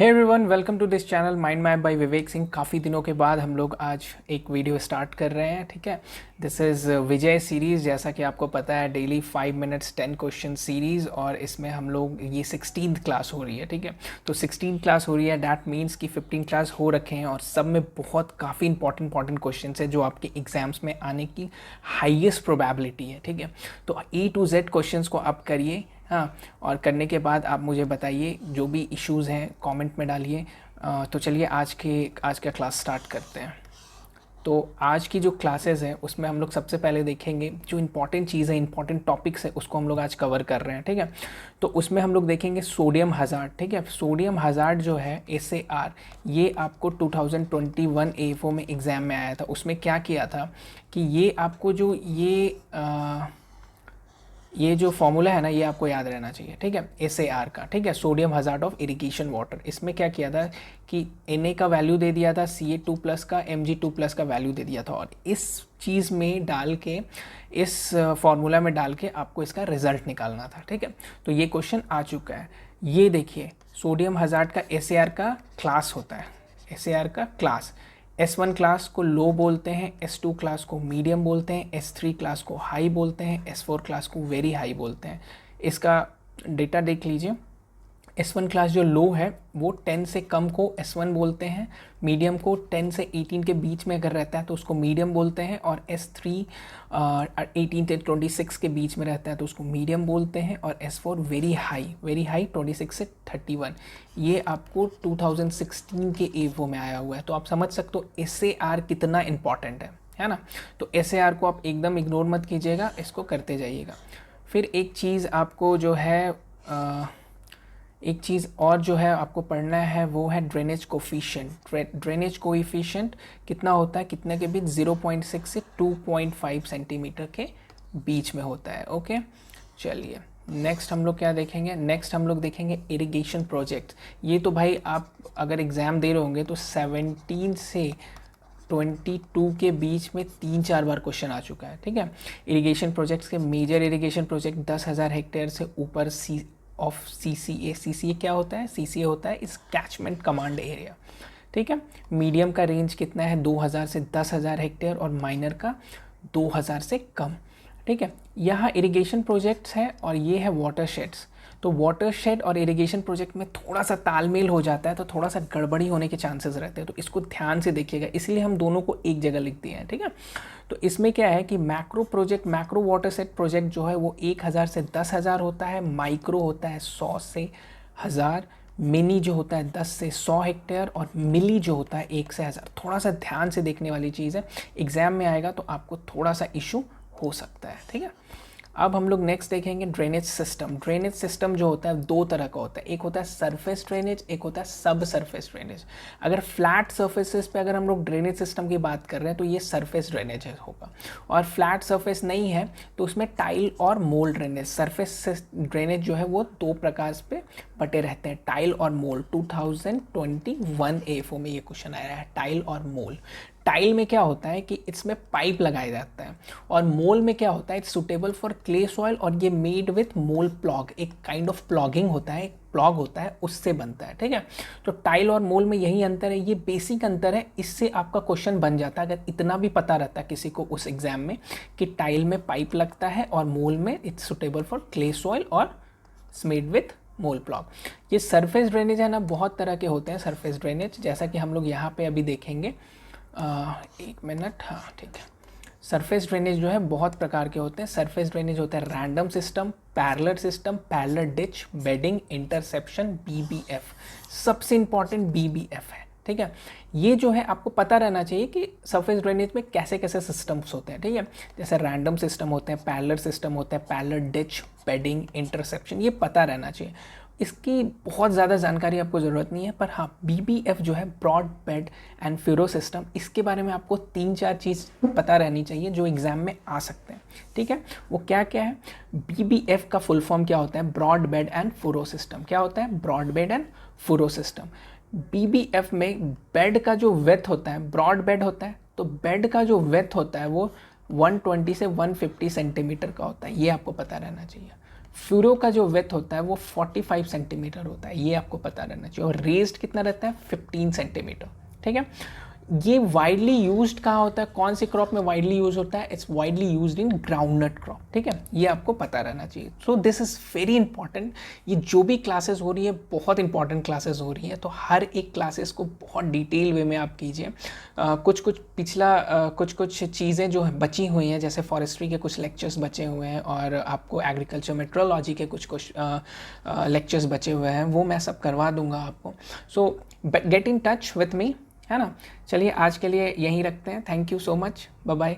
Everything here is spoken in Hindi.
Hey everyone, welcome to this channel mind map by Vivek Singh. काफ़ी दिनों के बाद हम लोग आज एक वीडियो स्टार्ट कर रहे हैं। ठीक है, दिस इज़ विजय सीरीज़। जैसा कि आपको पता है, डेली 5 मिनट्स 10 क्वेश्चन सीरीज़, और इसमें हम लोग ये 16th क्लास हो रही है। ठीक है, तो 16th क्लास हो रही है, डैट मीन्स कि 15 क्लास हो रखे हैं और सब में बहुत काफ़ी इंपॉर्टेंट क्वेश्चन है जो आपके एग्जाम्स में आने की हाईएस्ट प्रोबेबिलिटी है। ठीक है, तो A to Z क्वेश्चंस को आप करिए। हाँ, और करने के बाद आप मुझे बताइए, जो भी इश्यूज़ हैं कमेंट में डालिए। तो चलिए आज का क्लास स्टार्ट करते हैं। तो आज की जो क्लासेस हैं उसमें हम लोग सबसे पहले देखेंगे जो इंपॉर्टेंट चीज़ है, इंपॉर्टेंट टॉपिक्स है, उसको हम लोग आज कवर कर रहे हैं। ठीक है, तो उसमें हम लोग देखेंगे सोडियम हज़ार्ड। ठीक है, सोडियम हज़ार्ड जो है SAR, ये आपको 2021 AFO में एग्ज़ाम में आया था। उसमें क्या किया था कि ये आपको जो ये जो फॉर्मूला है ना, ये आपको याद रहना चाहिए। ठीक है, SAR का। ठीक है, sodium hazard of irrigation water. इसमें क्या किया था कि Na का वैल्यू दे दिया था, Ca2+ का, Mg2+ का वैल्यू दे दिया था, और इस चीज़ में डाल के, इस फॉर्मूला में डाल के आपको इसका रिजल्ट निकालना था। ठीक है, तो ये क्वेश्चन आ चुका है। ये देखिए, सोडियम हज़ार्ड का SAR का क्लास होता है। SAR का क्लास, S1 क्लास को लो बोलते हैं, S2 क्लास को मीडियम बोलते हैं, S3 क्लास को हाई बोलते हैं, S4 क्लास को वेरी हाई बोलते हैं। इसका डेटा देख लीजिए। S1 क्लास जो लो है वो 10 से कम को S1 बोलते हैं, मीडियम को 10 से 18 के बीच में अगर रहता है तो उसको मीडियम बोलते हैं, और S3 18 से 26 के बीच में रहता है तो उसको मीडियम बोलते हैं, और S4 वेरी हाई 26 से 31। ये आपको 2016 के एवो में आया हुआ है। तो आप समझ सकते हो SAR कितना इंपॉर्टेंट है ना। तो SAR को आप एकदम इग्नोर मत कीजिएगा, इसको करते जाइएगा। फिर एक चीज़ आपको जो है एक चीज़ और जो है आपको पढ़ना है वो है ड्रेनेज कोफिशिएंट। ड्रेनेज कोएफिशिएंट कितना होता है, कितने के बीच, 0.6 से 2.5 सेंटीमीटर के बीच में होता है। ओके, चलिए नेक्स्ट हम लोग क्या देखेंगे। नेक्स्ट हम लोग देखेंगे इरिगेशन प्रोजेक्ट। ये तो भाई आप अगर एग्ज़ाम दे रहे होंगे तो 17 से 22 के बीच में 3-4 बार क्वेश्चन आ चुका है। ठीक है, इरिगेशन प्रोजेक्ट्स के मेजर इरिगेशन प्रोजेक्ट 10,000 हेक्टेयर से ऊपर ऑफ CCA क्या होता है, CCA होता है इस कैचमेंट कमांड एरिया। ठीक है, मीडियम का रेंज कितना है, 2,000 से 10,000 हेक्टेयर, और माइनर का 2,000 से कम। ठीक है, यहाँ इरिगेशन प्रोजेक्ट्स है और ये है वाटरशेड्स। तो वाटरशेड और इरिगेशन प्रोजेक्ट में थोड़ा सा तालमेल हो जाता है, तो थोड़ा सा गड़बड़ी होने के चांसेस रहते हैं, तो इसको ध्यान से देखिएगा। इसलिए हम दोनों को एक जगह लिख दिए हैं। ठीक है, तो इसमें क्या है कि मैक्रो वाटरशेड प्रोजेक्ट जो है वो 1,000 से 10,000 होता है, माइक्रो होता है 100 से 1,000, मिनी जो होता है 10 से 100 हेक्टेयर, और मिली जो होता है 1 से 1,000। थोड़ा सा ध्यान से देखने वाली चीज़ है, एग्जाम में आएगा तो आपको थोड़ा सा इशू हो सकता है। ठीक है, अब हम लोग नेक्स्ट देखेंगे ड्रेनेज सिस्टम। ड्रेनेज सिस्टम जो होता है दो तरह का होता है, एक होता है सरफेस ड्रेनेज, एक होता है सब सरफेस ड्रेनेज। अगर फ्लैट सरफेसेस पे अगर हम लोग ड्रेनेज सिस्टम की बात कर रहे हैं तो ये सरफेस ड्रेनेज होगा, और फ्लैट सरफेस नहीं है तो उसमें टाइल और मोल ड्रेनेज। सरफेस ड्रेनेज जो है वो दो प्रकार पे बटे रहते हैं, टाइल और मोल। 2021 AFO में ये क्वेश्चन आया है, टाइल और मोल। टाइल में क्या होता है कि इसमें पाइप लगाया जाता है, और मोल में क्या होता है, it's suitable for clay soil, और ये मेड विथ मोल प्लॉग। एक काइंड ऑफ प्लॉगिंग होता है, एक प्लॉग होता है, उससे बनता है। ठीक है, तो टाइल और मोल में यही अंतर है, ये बेसिक अंतर है। इससे आपका क्वेश्चन बन जाता है अगर इतना भी पता रहता है किसी को उस एग्जाम में कि टाइल में पाइप लगता है और मोल में it's suitable for clay soil और मेड विथ मोल प्लॉग। ये सरफेस ड्रेनेज है ना, बहुत तरह के होते हैं सरफेस ड्रेनेज, जैसा कि हम लोग यहाँ पे अभी देखेंगे। एक मिनट, हाँ ठीक है। सरफेस ड्रेनेज जो है बहुत प्रकार के होते हैं। सरफेस ड्रेनेज होता है random system, parallel ditch, bedding, interception, BBF। सबसे इंपॉर्टेंट BBF है। ठीक है, ये जो है आपको पता रहना चाहिए कि सरफेस ड्रेनेज में कैसे कैसे सिस्टम्स होते हैं। ठीक है, जैसे रैंडम सिस्टम होते हैं, पैरेलल सिस्टम होते हैं, पैरेलल डिच, बेडिंग, इंटरसेप्शन, ये पता रहना चाहिए। इसकी बहुत ज़्यादा जानकारी आपको ज़रूरत नहीं है, पर हाँ BBF जो है broad bed and furrow system, इसके बारे में आपको 3-4 चीज़ पता रहनी चाहिए जो एग्ज़ाम में आ सकते हैं। ठीक है, वो क्या क्या है। BBF का फुल फॉर्म क्या होता है, broad bed and furrow system. क्या होता है, broad bed and furrow system. BBF में बेड का जो वेथ होता है, ब्रॉड बेड होता है, तो बेड का जो वेथ होता है वो 120 से 150 सेंटीमीटर का होता है, ये आपको पता रहना चाहिए। फ्यूरो का जो विथ होता है वो 45 सेंटीमीटर होता है, ये आपको पता रहना चाहिए। और रेज्ड कितना रहता है, 15 सेंटीमीटर। ठीक है, ये वाइडली यूज्ड कहाँ होता है, कौन सी क्रॉप में वाइडली यूज होता है, it's widely used in groundnut crop. ठीक है, ये आपको पता रहना चाहिए। So this is very important. ये जो भी क्लासेस हो रही है बहुत इंपॉर्टेंट क्लासेस हो रही हैं, तो हर एक क्लासेस को बहुत डिटेल वे में आप कीजिए। कुछ कुछ चीज़ें जो बची हुई हैं, जैसे फॉरेस्ट्री के कुछ लेक्चर्स बचे हुए हैं और आपको एग्रीकल्चर मेट्रोलॉजी के कुछ लेक्चर्स बचे हुए हैं, वो मैं सब करवा दूंगा आपको। So get in touch with me, है ना। चलिए आज के लिए यहीं रखते हैं। Thank you so much, bye bye.